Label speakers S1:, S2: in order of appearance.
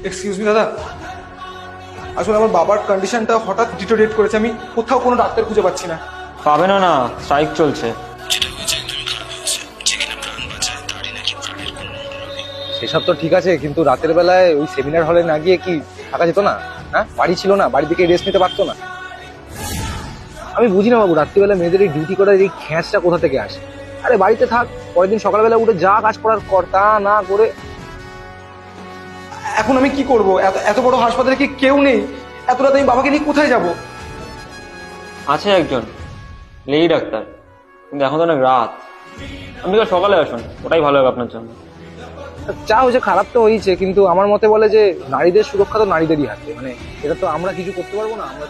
S1: Excuse me দাদা, আসলে আমার বাবার কন্ডিশনটা হঠাৎ ডিটোরিয়েট করেছে, আমি কোথাও কোনো ডাক্তার খুঁজে পাচ্ছি না।
S2: পাবে না, না স্ট্রাইক চলছে।
S3: সেসব তো ঠিক আছে, কিন্তু রাতের বেলায় ওই সেমিনার হলে না গিয়ে কি থাকা যেত না? হ্যাঁ, বাড়ি ছিল না, বাড়ি থেকে রেস্ট নিতে পারতো না? আমি বুঝি না বাবু, রাত্রিবেলা মেয়েদের এই ডিউটি করার এই খ্যাঁচটা কোথা থেকে আসে? আরে বাড়িতে থাক, পরের দিন সকালবেলা উঠে যা কাজ করার কর, তা না করে।
S1: এখন আমি কি করব? এত এত বড় হাসপাতালে কি কেউ নেই? এত রাতে আমি বাবাকে নিয়ে কোথায় যাব?
S2: আছে একজন লেডি ডাক্তার, কিন্তু এখন তো অনেক রাত। আপনি কাল সকালে আসুন, ওটাই ভালো হবে আপনার জন্য।
S3: যা হয়েছে খারাপ তো হয়েছে, কিন্তু আমার মতে বলে যে নারীদের সুরক্ষা তো নারীদেরই হাতে, মানে এটা তো আমরা কিছু করতে পারবো না। আমরা